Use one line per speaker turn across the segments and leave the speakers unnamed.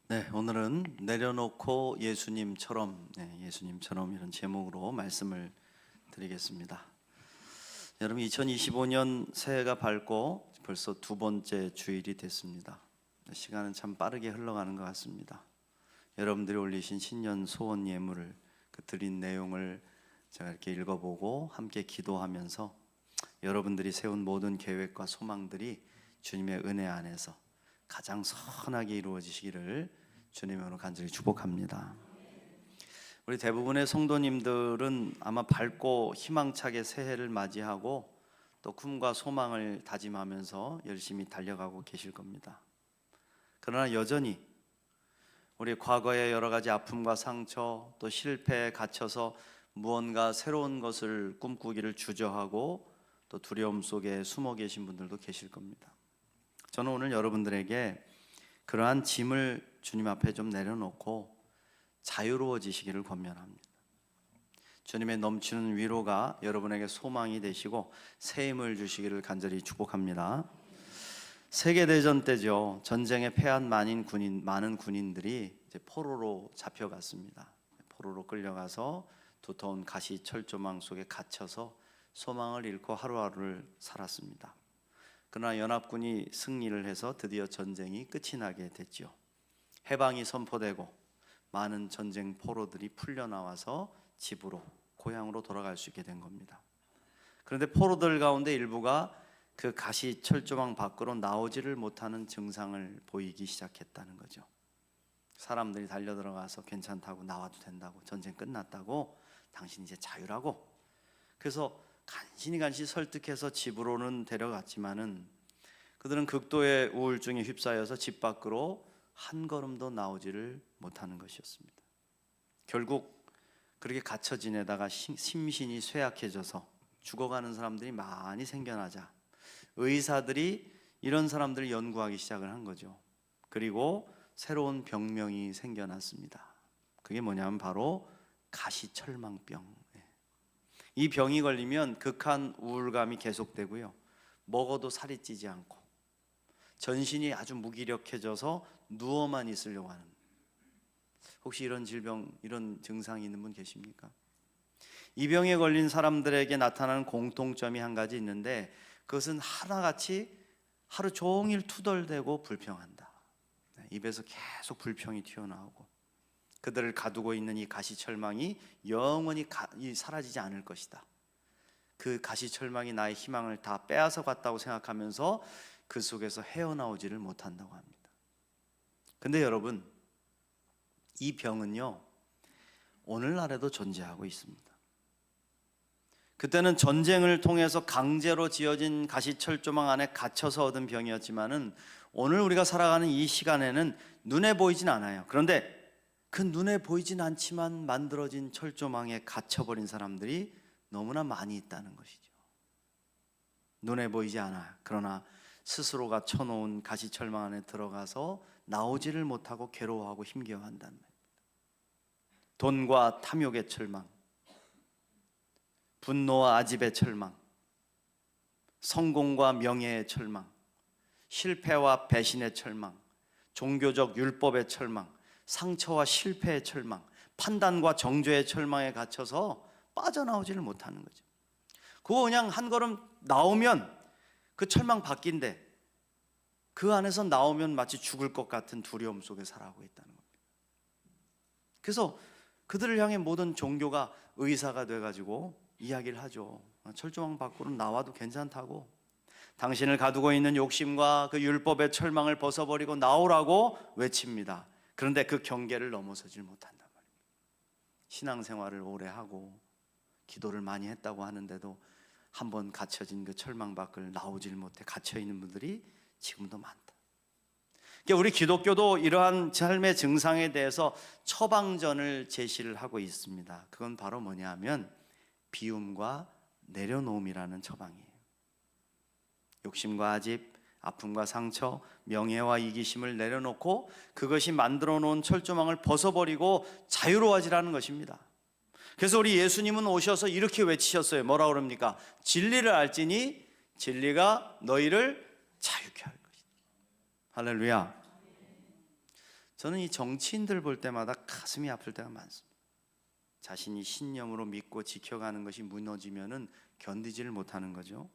네, 오늘은 내려놓고 예수님처럼, 예수님처럼 이런 제목으로 말씀을 드리겠습니다. 여러분, 2025년 새해가 밝고 벌써 두 번째 주일이 됐습니다. 시간은 참 빠르게 흘러가는 것 같습니다. 여러분들이 올리신 신년 소원 예물을 드린 내용을 제가 이렇게 읽어보고 함께 기도하면서 여러분들이 세운 모든 계획과 소망들이 주님의 은혜 안에서 가장 선하게 이루어지시기를 주님으로 간절히 축복합니다. 우리 대부분의 성도님들은 아마 밝고 희망차게 새해를 맞이하고 또 꿈과 소망을 다짐하면서 열심히 달려가고 계실 겁니다. 그러나 여전히 우리 과거의 여러 가지 아픔과 상처 또 실패에 갇혀서 무언가 새로운 것을 꿈꾸기를 주저하고 또 두려움 속에 숨어 계신 분들도 계실 겁니다. 저는 오늘 여러분들에게 그러한 짐을 주님 앞에 좀 내려놓고 자유로워지시기를 권면합니다. 주님의 넘치는 위로가 여러분에게 소망이 되시고 새 힘을 주시기를 간절히 축복합니다. 세계대전 때죠. 전쟁에 패한 많은 군인들이 이제 포로로 잡혀갔습니다. 포로로 끌려가서 두터운 가시 철조망 속에 갇혀서 소망을 잃고 하루하루를 살았습니다. 그러나 연합군이 승리를 해서 드디어 전쟁이 끝이 나게 됐죠. 해방이 선포되고 많은 전쟁 포로들이 풀려나와서 집으로, 고향으로 돌아갈 수 있게 된 겁니다. 그런데 포로들 가운데 일부가 그 가시 철조망 밖으로 나오지를 못하는 증상을 보이기 시작했다는 거죠. 사람들이 달려들어가서 괜찮다고, 나와도 된다고, 전쟁 끝났다고, 당신 이제 자유라고. 그래서 간신히 설득해서 집으로는 데려갔지만은 그들은 극도의 우울증에 휩싸여서 집 밖으로 한 걸음도 나오지를 못하는 것이었습니다. 결국 그렇게 갇혀 지내다가 심신이 쇠약해져서 죽어가는 사람들이 많이 생겨나자 의사들이 이런 사람들을 연구하기 시작을 한 거죠. 그리고 새로운 병명이 생겨났습니다. 그게 뭐냐면 바로 가시철망병. 이 병이 걸리면 극한 우울감이 계속되고요, 먹어도 살이 찌지 않고 전신이 아주 무기력해져서 누워만 있으려고 하는, 혹시 이런 질병, 이런 증상이 있는 분 계십니까? 이 병에 걸린 사람들에게 나타나는 공통점이 한 가지 있는데 그것은 하나같이 하루 종일 투덜대고 불평한다. 입에서 계속 불평이 튀어나오고 그들을 가두고 있는 이 가시철망이 영원히 사라지지 않을 것이다. 그 가시철망이 나의 희망을 다 빼앗아 갔다고 생각하면서 그 속에서 헤어나오지를 못한다고 합니다. 근데 여러분, 이 병은요, 오늘날에도 존재하고 있습니다. 그때는 전쟁을 통해서 강제로 지어진 가시철조망 안에 갇혀서 얻은 병이었지만은 오늘 우리가 살아가는 이 시간에는 눈에 보이진 않아요. 그런데 그 눈에 보이진 않지만 만들어진 철조망에 갇혀버린 사람들이 너무나 많이 있다는 것이죠. 눈에 보이지 않아. 그러나 스스로가 쳐놓은 가시철망 안에 들어가서 나오지를 못하고 괴로워하고 힘겨워한다는 말입니다. 돈과 탐욕의 철망, 분노와 아집의 철망, 성공과 명예의 철망, 실패와 배신의 철망, 종교적 율법의 철망, 상처와 실패의 철망, 판단과 정죄의 철망에 갇혀서 빠져나오지를 못하는 거죠. 그거 그냥 한 걸음 나오면 그 철망 밖인데 그 안에서 나오면 마치 죽을 것 같은 두려움 속에 살아가고 있다는 겁니다. 그래서 그들을 향해 모든 종교가 의사가 돼가지고 이야기를 하죠. 철조망 밖으로 나와도 괜찮다고, 당신을 가두고 있는 욕심과 그 율법의 철망을 벗어버리고 나오라고 외칩니다. 그런데 그 경계를 넘어서질 못한단 말입니다. 신앙생활을 오래 하고 기도를 많이 했다고 하는데도 한번 갇혀진 그 철망 밖을 나오질 못해 갇혀있는 분들이 지금도 많다. 그러니까 우리 기독교도 이러한 삶의 증상에 대해서 처방전을 제시를 하고 있습니다. 그건 바로 뭐냐 하면 비움과 내려놓음이라는 처방이에요. 욕심과 아집, 아픔과 상처, 명예와 이기심을 내려놓고 그것이 만들어 놓은 철조망을 벗어버리고 자유로워지라는 것입니다. 그래서 우리 예수님은 오셔서 이렇게 외치셨어요. 뭐라 그럽니까? 진리를 알지니 진리가 너희를 자유케 할 것이다. 할렐루야. 저는 이 정치인들 볼 때마다 가슴이 아플 때가 많습니다. 자신이 신념으로 믿고 지켜가는 것이 무너지면은 견디지를 못하는 거죠.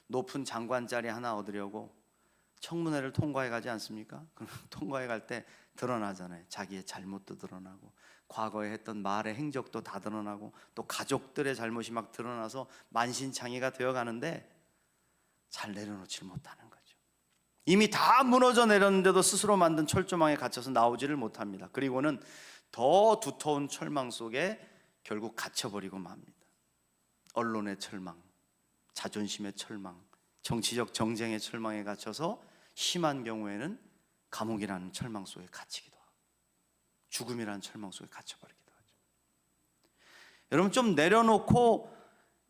높은 장관 자리 하나 얻으려고 청문회를 통과해 가지 않습니까? 그럼 통과해 갈 때 드러나잖아요. 자기의 잘못도 드러나고 과거에 했던 말의 행적도 다 드러나고 또 가족들의 잘못이 막 드러나서 만신창이가 되어 가는데 잘 내려놓지 못하는 거죠. 이미 다 무너져 내렸는데도 스스로 만든 철조망에 갇혀서 나오지를 못합니다. 그리고는 더 두터운 철망 속에 결국 갇혀버리고 맙니다. 언론의 철망, 자존심의 철망, 정치적 정쟁의 철망에 갇혀서 심한 경우에는 감옥이라는 철망 속에 갇히기도 하고 죽음이라는 철망 속에 갇혀버리기도 하죠. 여러분, 좀 내려놓고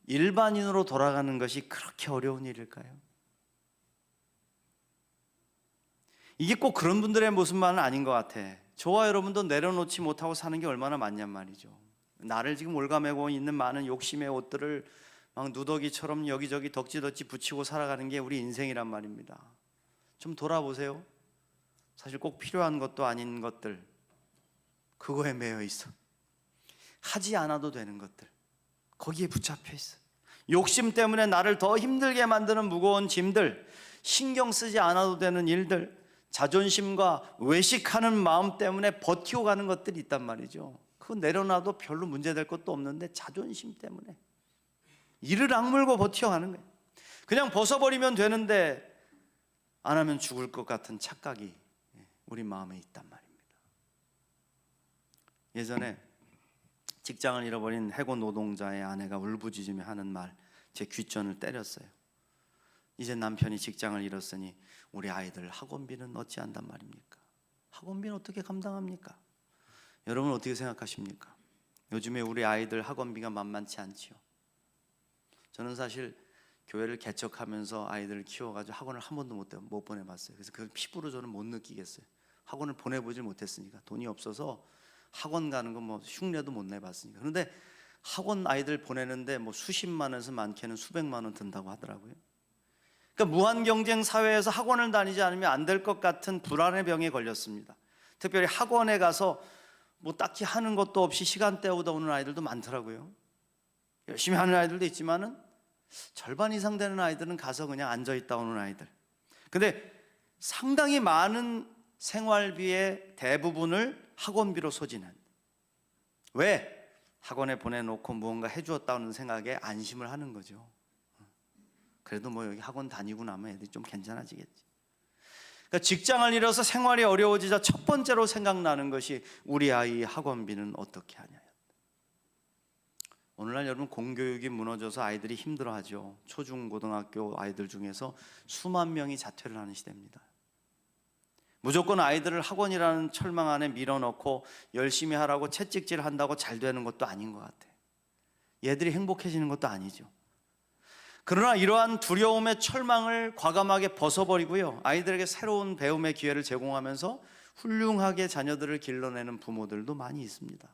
일반인으로 돌아가는 것이 그렇게 어려운 일일까요? 이게 꼭 그런 분들의 모습만은 아닌 것 같아. 저와 여러분도 내려놓지 못하고 사는 게 얼마나 많냔 말이죠. 나를 지금 올가매고 있는 많은 욕심의 옷들을 막 누더기처럼 여기저기 덕지덕지 붙이고 살아가는 게 우리 인생이란 말입니다. 좀 돌아보세요. 사실 꼭 필요한 것도 아닌 것들, 그거에 매여 있어. 하지 않아도 되는 것들, 거기에 붙잡혀 있어. 욕심 때문에 나를 더 힘들게 만드는 무거운 짐들, 신경 쓰지 않아도 되는 일들, 자존심과 외식하는 마음 때문에 버티고 가는 것들이 있단 말이죠. 그거 내려놔도 별로 문제될 것도 없는데 자존심 때문에 이를 악물고 버텨가는 거예요. 그냥 벗어버리면 되는데 안 하면 죽을 것 같은 착각이 우리 마음에 있단 말입니다. 예전에 직장을 잃어버린 해고 노동자의 아내가 울부짖으며 하는 말, 제 귓전을 때렸어요. 이제 남편이 직장을 잃었으니 우리 아이들 학원비는 어찌한단 말입니까? 학원비는 어떻게 감당합니까? 여러분 어떻게 생각하십니까? 요즘에 우리 아이들 학원비가 만만치 않지요. 저는 사실 교회를 개척하면서 아이들을 키워가지고 학원을 한 번도 못 보내봤어요. 그래서 그걸 피부로 저는 못 느끼겠어요. 학원을 보내보질 못했으니까. 돈이 없어서 학원 가는 건 뭐 흉내도 못 내봤으니까. 그런데 학원 아이들 보내는데 뭐 수십만 원에서 많게는 수백만 원 든다고 하더라고요. 그러니까 무한 경쟁 사회에서 학원을 다니지 않으면 안 될 것 같은 불안의 병에 걸렸습니다. 특별히 학원에 가서 뭐 딱히 하는 것도 없이 시간 때우다 오는 아이들도 많더라고요. 열심히 하는 아이들도 있지만은 절반 이상 되는 아이들은 가서 그냥 앉아있다 오는 아이들. 근데 상당히 많은 생활비의 대부분을 학원비로 소진한. 왜? 학원에 보내놓고 무언가 해주었다는 생각에 안심을 하는 거죠. 그래도 뭐 여기 학원 다니고 나면 애들이 좀 괜찮아지겠지. 그러니까 직장을 잃어서 생활이 어려워지자 첫 번째로 생각나는 것이 우리 아이 학원비는 어떻게 하냐. 오늘날 여러분 공교육이 무너져서 아이들이 힘들어하죠. 초중고등학교 아이들 중에서 수만 명이 자퇴를 하는 시대입니다. 무조건 아이들을 학원이라는 철망 안에 밀어넣고 열심히 하라고 채찍질 한다고 잘 되는 것도 아닌 것 같아. 얘들이 행복해지는 것도 아니죠. 그러나 이러한 두려움의 철망을 과감하게 벗어버리고요, 아이들에게 새로운 배움의 기회를 제공하면서 훌륭하게 자녀들을 길러내는 부모들도 많이 있습니다.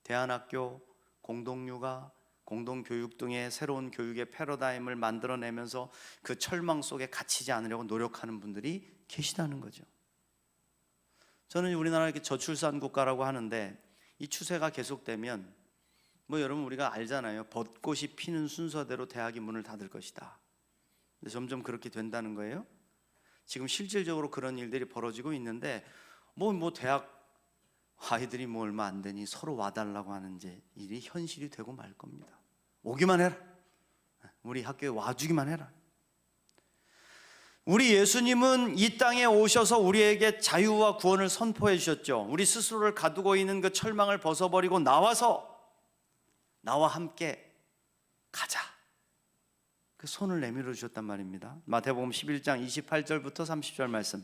대안학교, 공동육아, 공동교육 등의 새로운 교육의 패러다임을 만들어내면서 그 철망 속에 갇히지 않으려고 노력하는 분들이 계시다는 거죠. 저는 우리나라 이렇게 저출산 국가라고 하는데 이 추세가 계속되면 뭐 여러분 우리가 알잖아요. 벚꽃이 피는 순서대로 대학이 문을 닫을 것이다. 근데 점점 그렇게 된다는 거예요. 지금 실질적으로 그런 일들이 벌어지고 있는데 뭐 대학 아이들이 뭐 얼마 안 되니 서로 와달라고 하는 이제 일이 현실이 되고 말 겁니다. 오기만 해라. 우리 학교에 와주기만 해라. 우리 예수님은 이 땅에 오셔서 우리에게 자유와 구원을 선포해 주셨죠. 우리 스스로를 가두고 있는 그 철망을 벗어버리고 나와 함께 가자. 그 손을 내밀어 주셨단 말입니다. 마태복음 11장 28절부터 30절 말씀.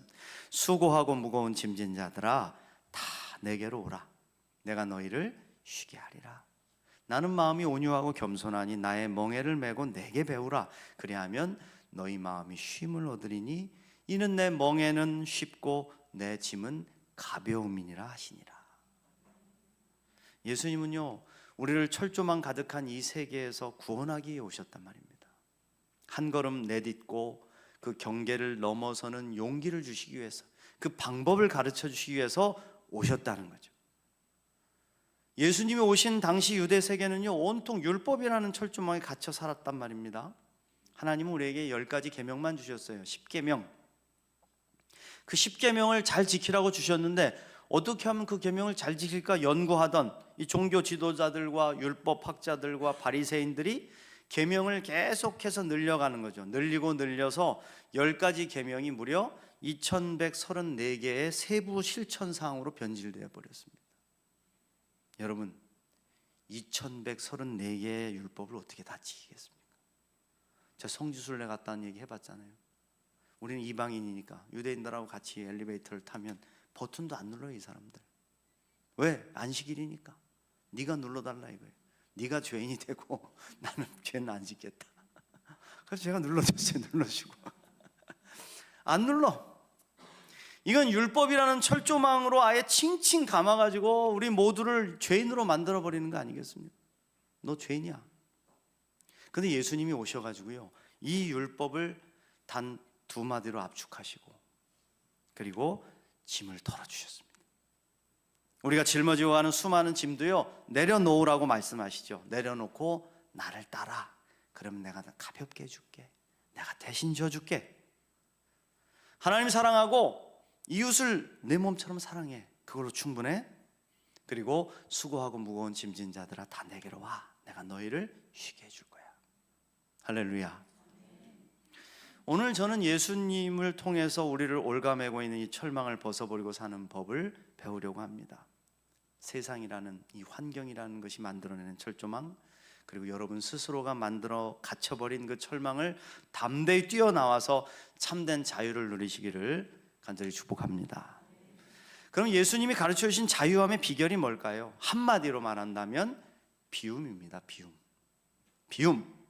수고하고 무거운 짐진 자들아 다 내게로 오라. 내가 너희를 쉬게 하리라. 나는 마음이 온유하고 겸손하니 나의 멍에를 메고 내게 배우라. 그리하면 너희 마음이 쉼을 얻으리니 이는 내 멍에는 쉽고 내 짐은 가벼움이니라 하시니라. 예수님은요, 우리를 철조망 가득한 이 세계에서 구원하기 위해 오셨단 말입니다. 한 걸음 내딛고 그 경계를 넘어서는 용기를 주시기 위해서, 그 방법을 가르쳐 주시기 위해서 오셨다는 거죠. 예수님이 오신 당시 유대 세계는요, 온통 율법이라는 철조망에 갇혀 살았단 말입니다. 하나님은 우리에게 10가지 계명만 주셨어요. 10계명. 그 10계명을 잘 지키라고 주셨는데 어떻게 하면 그 계명을 잘 지킬까 연구하던 이 종교 지도자들과 율법 학자들과 바리새인들이 계명을 계속해서 늘려가는 거죠. 늘리고 늘려서 10가지 계명이 무려 2134개의 세부 실천 사항으로 변질되어 버렸습니다. 여러분, 2134개의 율법을 어떻게 다 지키겠습니까? 제가 성지순례 갔다는 얘기 해봤잖아요. 우리는 이방인이니까 유대인들하고 같이 엘리베이터를 타면 버튼도 안 눌러요, 이 사람들. 왜? 안식일이니까. 네가 눌러달라 이거예요. 네가 죄인이 되고 나는 죄는 안 짓겠다. 그래서 제가 눌러줬어요. 눌러주고 안 눌러. 이건 율법이라는 철조망으로 아예 칭칭 감아가지고 우리 모두를 죄인으로 만들어버리는 거 아니겠습니까? 너 죄인이야. 근데 예수님이 오셔가지고요, 이 율법을 단 2마디로 압축하시고 그리고 짐을 덜어주셨습니다. 우리가 짊어지고 가는 수많은 짐도요, 내려놓으라고 말씀하시죠. 내려놓고 나를 따라. 그러면 내가 가볍게 해줄게. 내가 대신 져줄게. 하나님 사랑하고 이웃을 내 몸처럼 사랑해. 그걸로 충분해. 그리고 수고하고 무거운 짐진 자들아 다 내게로 와. 내가 너희를 쉬게 해줄 거야. 할렐루야. 오늘 저는 예수님을 통해서 우리를 올가매고 있는 이 철망을 벗어버리고 사는 법을 배우려고 합니다. 세상이라는 이 환경이라는 것이 만들어내는 철조망, 그리고 여러분 스스로가 만들어 갇혀버린 그 철망을 담대히 뛰어나와서 참된 자유를 누리시기를 간절히 축복합니다. 그럼 예수님이 가르쳐 주신 자유함의 비결이 뭘까요? 한마디로 말한다면 비움입니다. 비움.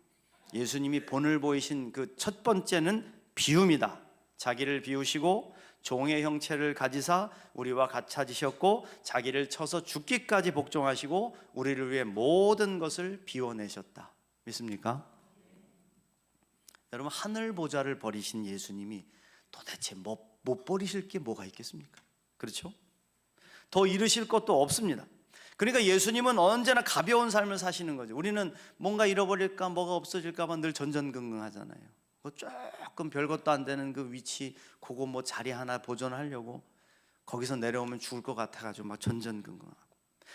예수님이 본을 보이신 그 첫 번째는 비움이다. 자기를 비우시고 종의 형체를 가지사 우리와 같아지셨고 자기를 쳐서 죽기까지 복종하시고 우리를 위해 모든 것을 비워내셨다. 믿습니까? 여러분, 하늘 보좌를 버리신 예수님이 도대체 못 버리실 게 뭐가 있겠습니까? 그렇죠? 더 잃으실 것도 없습니다. 그러니까 예수님은 언제나 가벼운 삶을 사시는 거죠. 우리는 뭔가 잃어버릴까, 뭐가 없어질까 봐 늘 전전긍긍하잖아요. 조금 별것도 안 되는 그 위치, 그거 뭐 자리 하나 보존하려고 거기서 내려오면 죽을 것 같아가지고 막 전전긍긍하고.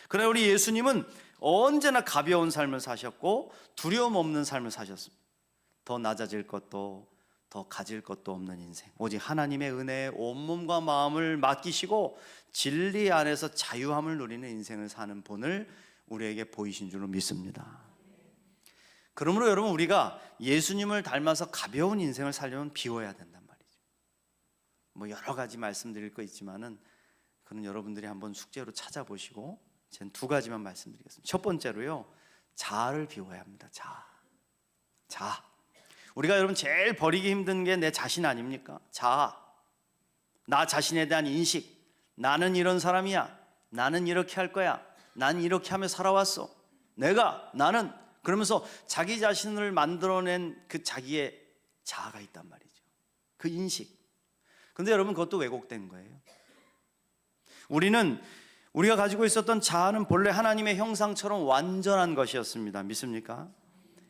그러나 우리 예수님은 언제나 가벼운 삶을 사셨고 두려움 없는 삶을 사셨습니다. 더 낮아질 것도 더 가질 것도 없는 인생, 오직 하나님의 은혜에 온몸과 마음을 맡기시고 진리 안에서 자유함을 누리는 인생을 사는 본을 우리에게 보이신 줄로 믿습니다. 그러므로 여러분, 우리가 예수님을 닮아서 가벼운 인생을 살려면 비워야 된단 말이죠. 뭐 여러 가지 말씀드릴 거 있지만은 그건 여러분들이 한번 숙제로 찾아보시고 저는 2가지만 말씀드리겠습니다. 첫 번째로요, 자아를 비워야 합니다. 자아. 우리가 여러분 제일 버리기 힘든 게 내 자신 아닙니까? 자아. 나 자신에 대한 인식. 나는 이런 사람이야. 나는 이렇게 할 거야. 난 이렇게 하며 살아왔어. 나는 그러면서 자기 자신을 만들어낸 그 자기의 자아가 있단 말이죠. 그 인식. 근데 여러분, 그것도 왜곡된 거예요. 우리가 가지고 있었던 자아는 본래 하나님의 형상처럼 완전한 것이었습니다. 믿습니까?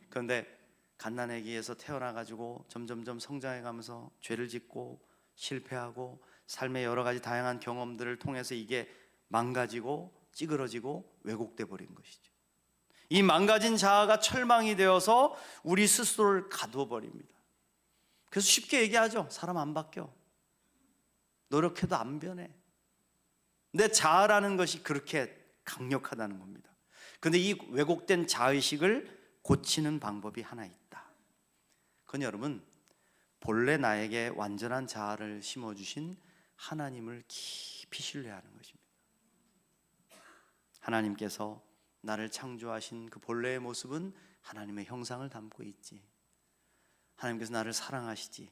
그런데 갓난아기에서 태어나가지고 점점점 성장해가면서 죄를 짓고 실패하고 삶의 여러 가지 다양한 경험들을 통해서 이게 망가지고 찌그러지고 왜곡돼 버린 것이죠. 이 망가진 자아가 철망이 되어서 우리 스스로를 가두어 버립니다. 그래서 쉽게 얘기하죠. 사람 안 바뀌어. 노력해도 안 변해. 내 자아라는 것이 그렇게 강력하다는 겁니다. 그런데 이 왜곡된 자의식을 고치는 방법이 하나 있다. 그건 여러분, 본래 나에게 완전한 자아를 심어주신 하나님을 깊이 신뢰하는 것입니다. 하나님께서 나를 창조하신 그 본래의 모습은 하나님의 형상을 담고 있지. 하나님께서 나를 사랑하시지.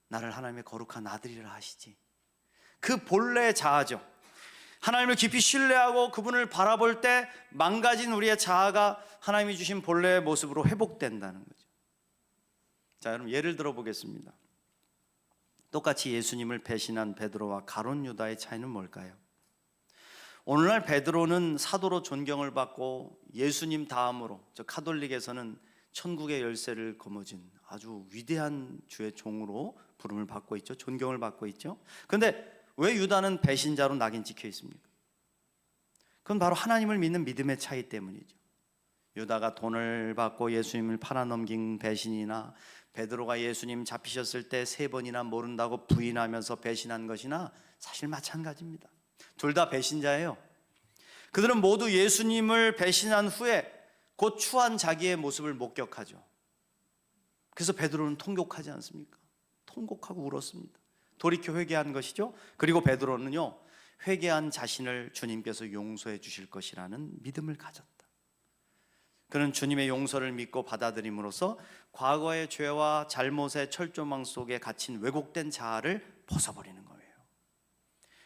나를 하나님의 거룩한 아들이라 하시지. 그 본래의 자아죠. 하나님을 깊이 신뢰하고 그분을 바라볼 때 망가진 우리의 자아가 하나님이 주신 본래의 모습으로 회복된다는 거죠. 자, 여러분, 예를 들어 보겠습니다. 똑같이 예수님을 배신한 베드로와 가룟 유다의 차이는 뭘까요? 오늘날 베드로는 사도로 존경을 받고 예수님 다음으로 저 카톨릭에서는 천국의 열쇠를 거머쥔 아주 위대한 주의 종으로 부름을 받고 있죠. 존경을 받고 있죠. 그런데 왜 유다는 배신자로 낙인 찍혀 있습니까? 그건 바로 하나님을 믿는 믿음의 차이 때문이죠. 유다가 돈을 받고 예수님을 팔아넘긴 배신이나 베드로가 예수님 잡히셨을 때 3번이나 모른다고 부인하면서 배신한 것이나 사실 마찬가지입니다. 둘 다 배신자예요. 그들은 모두 예수님을 배신한 후에 곧 추한 자기의 모습을 목격하죠. 그래서 베드로는 통곡하지 않습니까? 통곡하고 울었습니다. 돌이켜 회개한 것이죠. 그리고 베드로는요, 회개한 자신을 주님께서 용서해 주실 것이라는 믿음을 가졌다. 그는 주님의 용서를 믿고 받아들임으로써 과거의 죄와 잘못의 철조망 속에 갇힌 왜곡된 자아를 벗어버리는 거예요.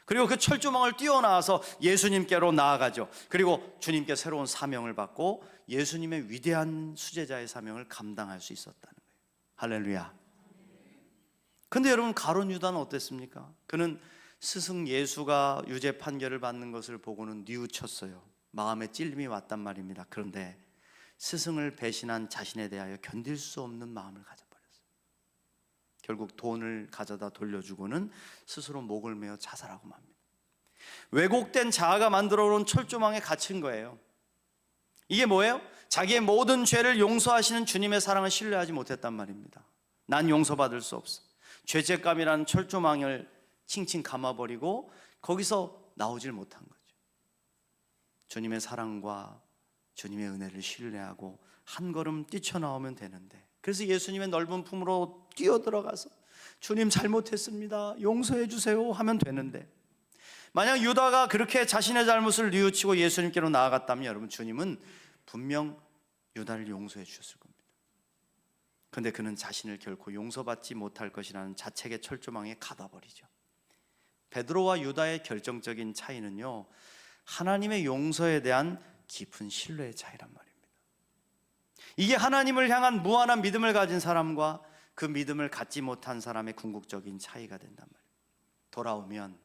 그리고 그 철조망을 뛰어나와서 예수님께로 나아가죠. 그리고 주님께 새로운 사명을 받고 예수님의 위대한 수제자의 사명을 감당할 수 있었다는 거예요. 할렐루야. 근데 여러분, 가룟 유다는 어땠습니까? 그는 스승 예수가 유죄 판결을 받는 것을 보고는 뉘우쳤어요. 마음에 찔림이 왔단 말입니다. 그런데 스승을 배신한 자신에 대하여 견딜 수 없는 마음을 가져버렸어요. 결국 돈을 가져다 돌려주고는 스스로 목을 메어 자살하고 맙니다. 왜곡된 자아가 만들어 놓은 철조망에 갇힌 거예요. 이게 뭐예요? 자기의 모든 죄를 용서하시는 주님의 사랑을 신뢰하지 못했단 말입니다. 난 용서받을 수 없어. 죄책감이라는 철조망을 칭칭 감아버리고 거기서 나오질 못한 거죠. 주님의 사랑과 주님의 은혜를 신뢰하고 한 걸음 뛰쳐나오면 되는데, 그래서 예수님의 넓은 품으로 뛰어들어가서 주님 잘못했습니다, 용서해 주세요 하면 되는데, 만약 유다가 그렇게 자신의 잘못을 뉘우치고 예수님께로 나아갔다면 여러분, 주님은 분명 유다를 용서해 주셨을 겁니다. 그런데 그는 자신을 결코 용서받지 못할 것이라는 자책의 철조망에 가둬버리죠. 베드로와 유다의 결정적인 차이는요, 하나님의 용서에 대한 깊은 신뢰의 차이란 말입니다. 이게 하나님을 향한 무한한 믿음을 가진 사람과 그 믿음을 갖지 못한 사람의 궁극적인 차이가 된단 말입니다. 돌아오면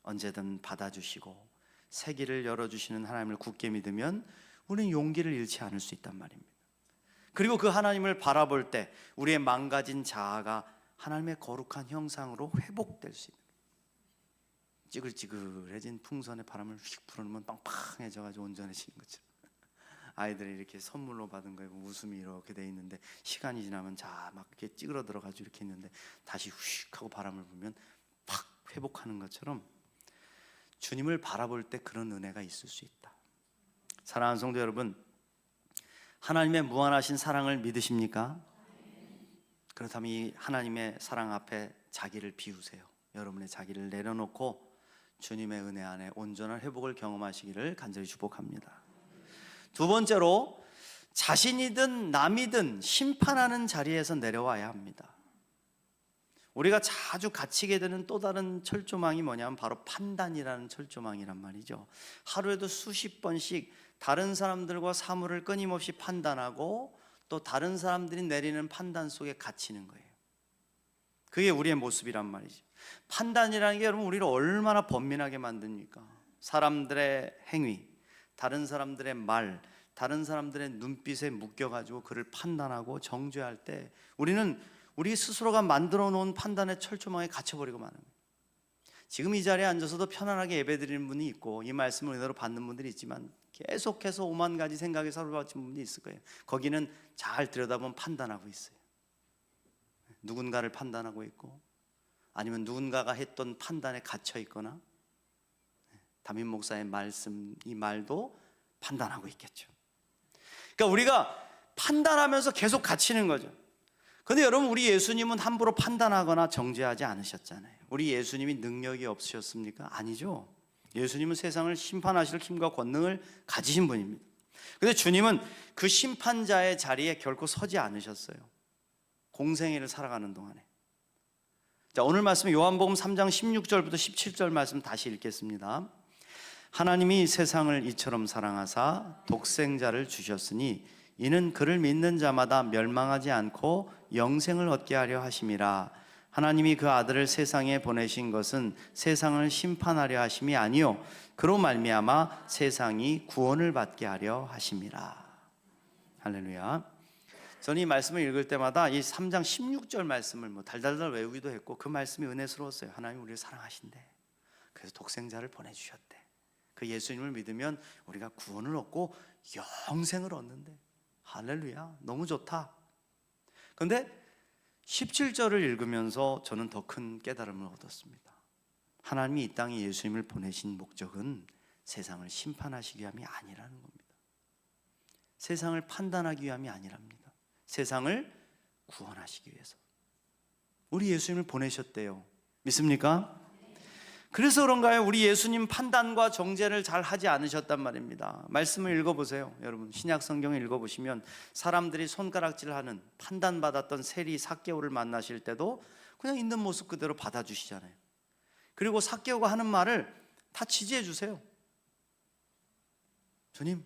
언제든 받아주시고 새 길을 열어주시는 하나님을 굳게 믿으면 우리는 용기를 잃지 않을 수 있단 말입니다. 그리고 그 하나님을 바라볼 때 우리의 망가진 자아가 하나님의 거룩한 형상으로 회복될 수 있는, 찌글찌글해진 풍선의 바람을 휙 불어넣으면 빵빵해져가지고 온전해지는 거죠. 아이들이 이렇게 선물로 받은 거에 웃음이 이렇게 돼 있는데 시간이 지나면 막 이렇게 찌그러들어가지고 이렇게 있는데 다시 휙 하고 바람을 불면 팍 회복하는 것처럼 주님을 바라볼 때 그런 은혜가 있을 수 있다. 사랑하는 성도 여러분, 하나님의 무한하신 사랑을 믿으십니까? 그렇다면 이 하나님의 사랑 앞에 자기를 비우세요. 여러분의 자기를 내려놓고 주님의 은혜 안에 온전한 회복을 경험하시기를 간절히 축복합니다. 두 번째로, 자신이든 남이든 심판하는 자리에서 내려와야 합니다. 우리가 자주 갇히게 되는 또 다른 철조망이 뭐냐면 바로 판단이라는 철조망이란 말이죠. 하루에도 수십 번씩 다른 사람들과 사물을 끊임없이 판단하고 또 다른 사람들이 내리는 판단 속에 갇히는 거예요. 그게 우리의 모습이란 말이죠. 판단이라는 게 여러분 우리를 얼마나 번민하게 만듭니까? 사람들의 행위, 다른 사람들의 말, 다른 사람들의 눈빛에 묶여가지고 그를 판단하고 정죄할 때 우리는 우리 스스로가 만들어 놓은 판단의 철조망에 갇혀버리고 마는 거예요. 지금 이 자리에 앉아서도 편안하게 예배드리는 분이 있고 이 말씀을 은혜로 받는 분들이 있지만 계속해서 오만 가지 생각에 사로잡힌 분이 있을 거예요. 거기는 잘 들여다보면 판단하고 있어요. 누군가를 판단하고 있고, 아니면 누군가가 했던 판단에 갇혀 있거나, 담임 목사의 말씀, 이 말도 판단하고 있겠죠. 그러니까 우리가 판단하면서 계속 갇히는 거죠. 그런데 여러분, 우리 예수님은 함부로 판단하거나 정죄하지 않으셨잖아요. 우리 예수님이 능력이 없으셨습니까? 아니죠. 예수님은 세상을 심판하실 힘과 권능을 가지신 분입니다. 그런데 주님은 그 심판자의 자리에 결코 서지 않으셨어요. 공생애를 살아가는 동안에. 자, 오늘 말씀 요한복음 3장 16절부터 17절 말씀 다시 읽겠습니다. 하나님이 세상을 이처럼 사랑하사 독생자를 주셨으니 이는 그를 믿는 자마다 멸망하지 않고 영생을 얻게 하려 하심이라. 하나님이 그 아들을 세상에 보내신 것은 세상을 심판하려 하심이 아니요 그로 말미암아 세상이 구원을 받게 하려 하심이라. 할렐루야. 저는 이 말씀을 읽을 때마다 이 3장 16절 말씀을 달달달 외우기도 했고 그 말씀이 은혜스러웠어요. 하나님 우리를 사랑하신대. 그래서 독생자를 보내주셨대. 그 예수님을 믿으면 우리가 구원을 얻고 영생을 얻는데. 할렐루야. 너무 좋다. 그런데 17절을 읽으면서 저는 더 큰 깨달음을 얻었습니다. 하나님이 이 땅에 예수님을 보내신 목적은 세상을 심판하시기 위함이 아니라는 겁니다. 세상을 판단하기 위함이 아니랍니다. 세상을 구원하시기 위해서 우리 예수님을 보내셨대요. 믿습니까? 그래서 그런가요? 우리 예수님 판단과 정죄를 잘 하지 않으셨단 말입니다. 말씀을 읽어보세요. 여러분 신약 성경을 읽어보시면 사람들이 손가락질하는 판단받았던 세리 삭개오를 만나실 때도 그냥 있는 모습 그대로 받아주시잖아요. 그리고 삭개오가 하는 말을 다 지지해 주세요. 주님,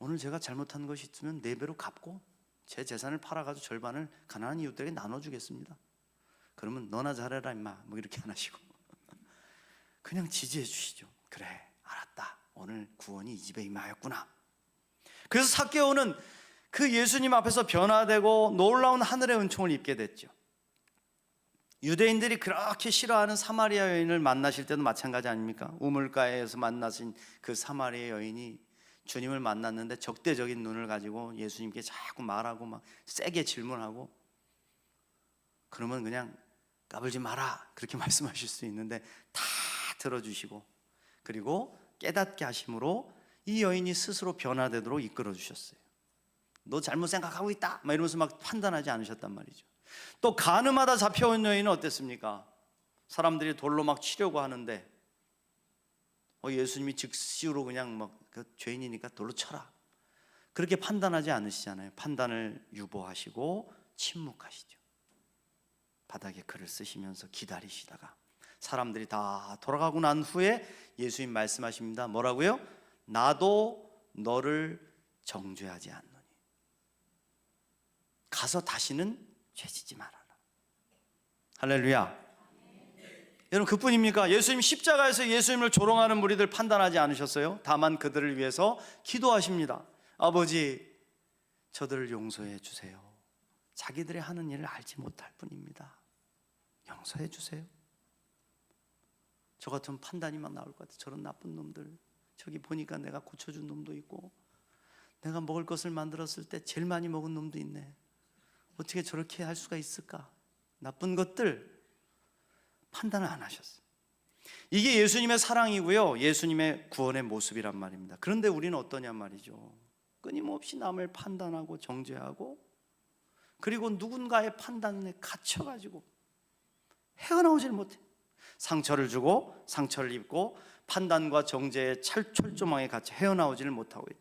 오늘 제가 잘못한 것이 있으면 4배로 갚고 제 재산을 팔아가지고 절반을 가난한 이웃들에게 나눠주겠습니다. 그러면 너나 잘해라 임마 뭐 이렇게 안 하시고 그냥 지지해 주시죠. 그래 알았다. 오늘 구원이 이 집에 임하였구나. 그래서 삭개오는 그 예수님 앞에서 변화되고 놀라운 하늘의 은총을 입게 됐죠. 유대인들이 그렇게 싫어하는 사마리아 여인을 만나실 때도 마찬가지 아닙니까? 우물가에서 만나신 그 사마리아 여인이 주님을 만났는데 적대적인 눈을 가지고 예수님께 자꾸 말하고 막 세게 질문하고 그러면 그냥 까불지 마라 그렇게 말씀하실 수 있는데 다 들어주시고 그리고 깨닫게 하심으로 이 여인이 스스로 변화되도록 이끌어 주셨어요. 너 잘못 생각하고 있다 막 이러면서 막 판단하지 않으셨단 말이죠. 또 간음하다 잡혀온 여인은 어땠습니까? 사람들이 돌로 막 치려고 하는데 예수님이 즉시로 그냥 막 그 죄인이니까 돌로 쳐라 그렇게 판단하지 않으시잖아요. 판단을 유보하시고 침묵하시죠. 바닥에 글을 쓰시면서 기다리시다가 사람들이 다 돌아가고 난 후에 예수님 말씀하십니다. 뭐라고요? 나도 너를 정죄하지 않노니 가서 다시는 죄짓지 말아라. 할렐루야. 여러분 그뿐입니까? 예수님 십자가에서 예수님을 조롱하는 무리들 판단하지 않으셨어요? 다만 그들을 위해서 기도하십니다. 아버지 저들을 용서해 주세요. 자기들이 하는 일을 알지 못할 뿐입니다. 용서해 주세요. 저 같은 판단이 막 나올 것 같아요. 저런 나쁜 놈들 저기 보니까 내가 고쳐준 놈도 있고 내가 먹을 것을 만들었을 때 제일 많이 먹은 놈도 있네. 어떻게 저렇게 할 수가 있을까? 나쁜 것들 판단을 안 하셨어요. 이게 예수님의 사랑이고요 예수님의 구원의 모습이란 말입니다. 그런데 우리는 어떠냐 말이죠. 끊임없이 남을 판단하고 정죄하고 그리고 누군가의 판단에 갇혀가지고 헤어나오질 못해. 상처를 주고 상처를 입고 판단과 정죄의 철조망에 갇혀 헤어나오지를 못하고 있다.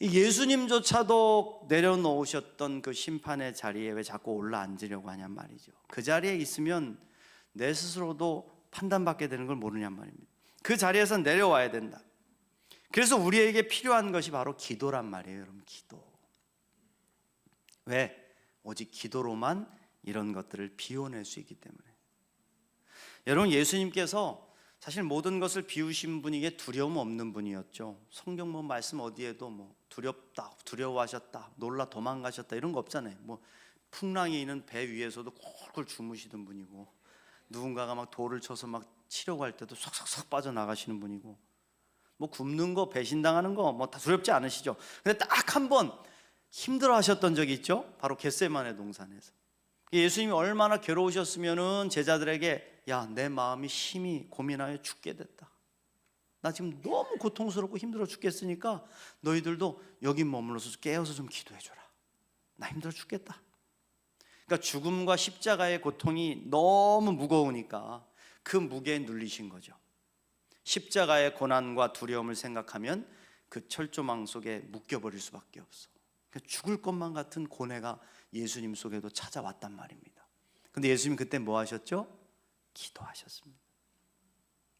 예수님조차도 내려놓으셨던 그 심판의 자리에 왜 자꾸 올라앉으려고 하냔 말이죠. 그 자리에 있으면 내 스스로도 판단받게 되는 걸 모르냔 말입니다. 그 자리에서 내려와야 된다. 그래서 우리에게 필요한 것이 바로 기도란 말이에요. 여러분 기도. 왜? 오직 기도로만 이런 것들을 비워낼 수 있기 때문에. 여러분 예수님께서 사실 모든 것을 비우신 분이게 두려움 없는 분이었죠. 성경 말씀 어디에도 두렵다, 두려워하셨다, 놀라 도망가셨다 이런 거 없잖아요. 풍랑이 있는 배 위에서도 콜콜 주무시던 분이고 누군가가 막 돌을 쳐서 막 치려고 할 때도 쏙쏙쏙 빠져나가시는 분이고 굶는 거 배신당하는 거 다 두렵지 않으시죠. 근데 딱 한 번 힘들어 하셨던 적이 있죠. 바로 겟세마네 동산에서 예수님이 얼마나 괴로우셨으면은 제자들에게 야, 내 마음이 심히 고민하여 죽게 됐다. 나 지금 너무 고통스럽고 힘들어 죽겠으니까 너희들도 여기 머물러서 깨어서 좀 기도해 줘라. 나 힘들어 죽겠다. 그러니까 죽음과 십자가의 고통이 너무 무거우니까 그 무게에 눌리신 거죠. 십자가의 고난과 두려움을 생각하면 그 철조망 속에 묶여버릴 수밖에 없어. 그러니까 죽을 것만 같은 고뇌가 예수님 속에도 찾아왔단 말입니다. 근데 예수님 그때 뭐 하셨죠? 기도하셨습니다.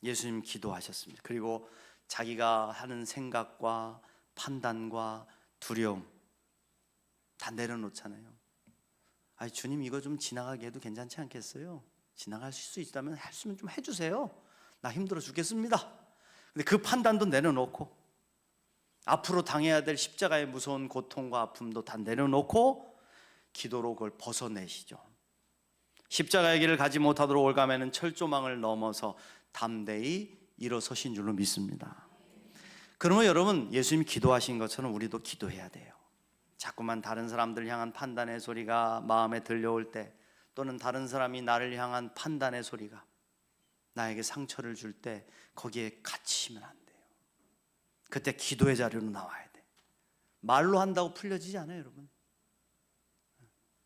예수님 기도하셨습니다. 그리고 자기가 하는 생각과 판단과 두려움 다 내려놓잖아요. 아니 주님 이거 좀 지나가게 해도 괜찮지 않겠어요? 지나갈 수 있다면 했으면 좀 해주세요. 나 힘들어 죽겠습니다. 근데 그 판단도 내려놓고 앞으로 당해야 될 십자가의 무서운 고통과 아픔도 다 내려놓고 기도로 그걸 벗어내시죠. 십자가의 길을 가지 못하도록 올가매는 철조망을 넘어서 담대히 일어서신 줄로 믿습니다. 그러면 여러분, 예수님이 기도하신 것처럼 우리도 기도해야 돼요. 자꾸만 다른 사람들 향한 판단의 소리가 마음에 들려올 때, 또는 다른 사람이 나를 향한 판단의 소리가 나에게 상처를 줄 때 거기에 갇히면 안 돼요. 그때 기도의 자리로 나와야 돼. 말로 한다고 풀려지지 않아요, 여러분.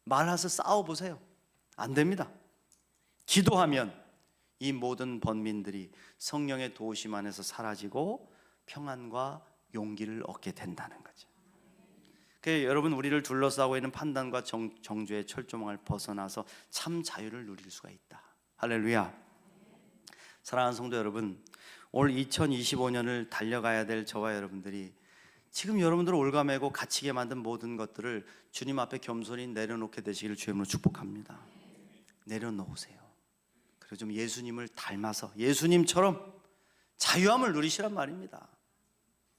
말해서 싸워보세요. 안 됩니다. 기도하면 이 모든 번민들이 성령의 도우심 안에서 사라지고 평안과 용기를 얻게 된다는 거죠. 그래서 여러분, 우리를 둘러싸고 있는 판단과 정죄의 철조망을 벗어나서 참 자유를 누릴 수가 있다. 할렐루야. 사랑하는 성도 여러분, 올 2025년을 달려가야 될 저와 여러분들이 지금 여러분들을 올가매고 갇히게 만든 모든 것들을 주님 앞에 겸손히 내려놓게 되시기를 주님으로 축복합니다. 내려놓으세요. 그리고 좀 예수님을 닮아서 예수님처럼 자유함을 누리시란 말입니다.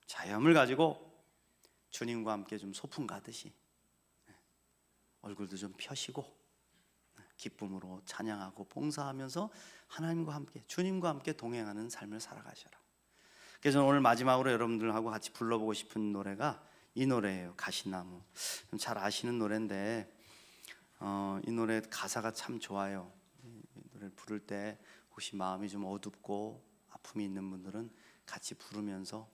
자유함을 가지고 주님과 함께 좀 소풍 가듯이 얼굴도 좀 펴시고 기쁨으로 찬양하고 봉사하면서 하나님과 함께, 주님과 함께 동행하는 삶을 살아가셔라. 그래서 저는 오늘 마지막으로 여러분들하고 같이 불러보고 싶은 노래가 이 노래예요. 가시나무. 잘 아시는 노래인데 이 노래 가사가 참 좋아요. 이 노래를 부를 때 혹시 마음이 좀 어둡고 아픔이 있는 분들은 같이 부르면서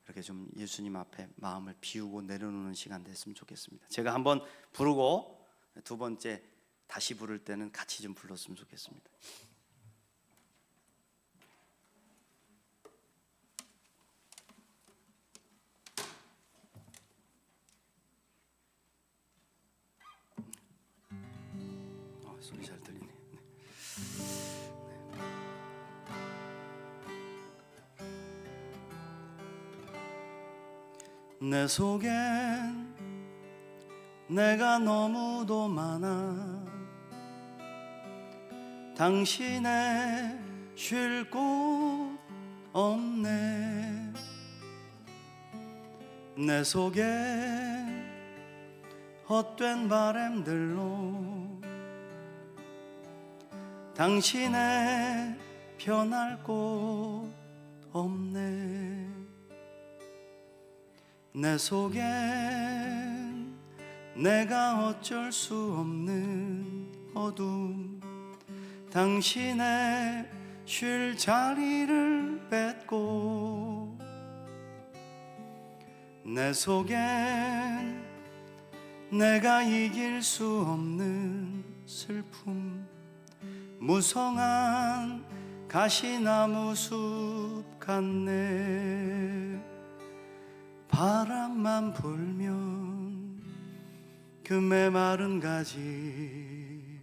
이렇게 좀 예수님 앞에 마음을 비우고 내려놓는 시간 됐으면 좋겠습니다. 제가 한번 부르고 두 번째 다시 부를 때는 같이 좀 불렀으면 좋겠습니다. 소리 잘 들리네. 내 속엔 내가 너무도 많아. 당신의 쉴 곳 없네. 내 속엔 헛된 바램들로 당신의 편할 곳 없네. 내 속엔 내가 어쩔 수 없는 어둠, 당신의 쉴 자리를 뺏고 내 속엔 내가 이길 수 없는 슬픔, 무성한 가시나무 숲 같네. 바람만 불면 그 메마른 가지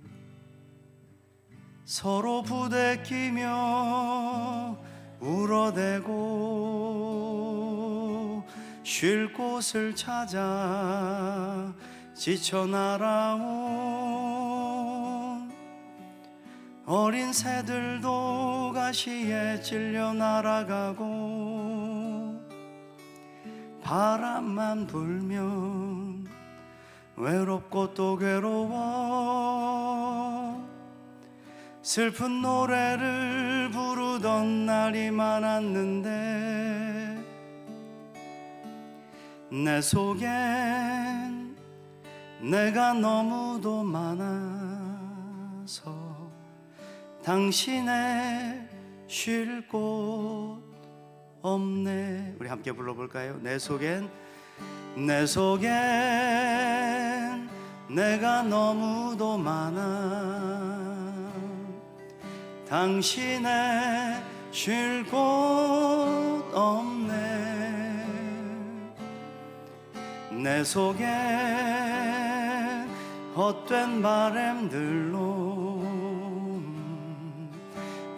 서로 부대끼며 울어대고 쉴 곳을 찾아 지쳐 날아온 어린 새들도 가시에 찔려 날아가고 바람만 불면 외롭고 또 괴로워 슬픈 노래를 부르던 날이 많았는데 내 속엔 내가 너무도 많아서 당신의 쉴 곳 없네. 우리 함께 불러볼까요? 내 속엔 내가 너무도 많아. 당신의 쉴 곳 없네. 내 속엔 헛된 바램들로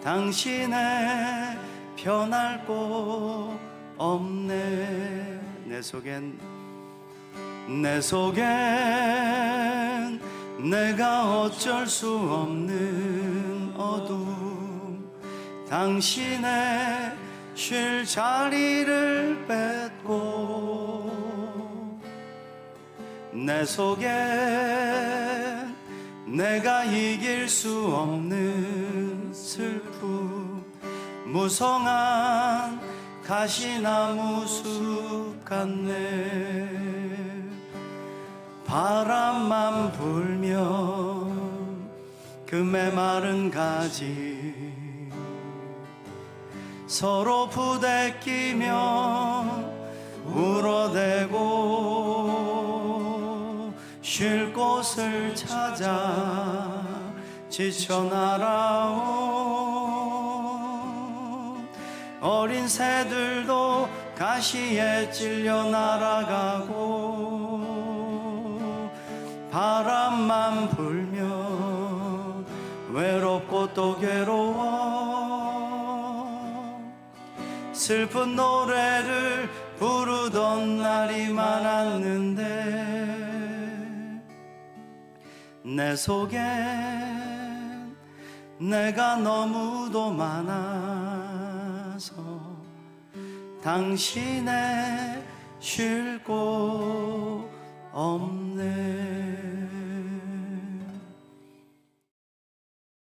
당신의 편할 곳 없네. 내 속엔 내가 어쩔 수 없는 어둠, 당신의 쉴 자리를 뺏고 내 속엔 내가 이길 수 없는 슬픔, 무성한 가시나무 숲 같네. 바람만 불면 그 메마른 가지 서로 부대끼며 울어대고 쉴 곳을 찾아 지쳐 날아온 어린 새들도 가시에 찔려 날아가고 바람만 불면 외롭고 또 괴로워 슬픈 노래를 부르던 날이 많았는데 내 속엔 내가 너무도 많아서 당신의 쉴 곳 없네.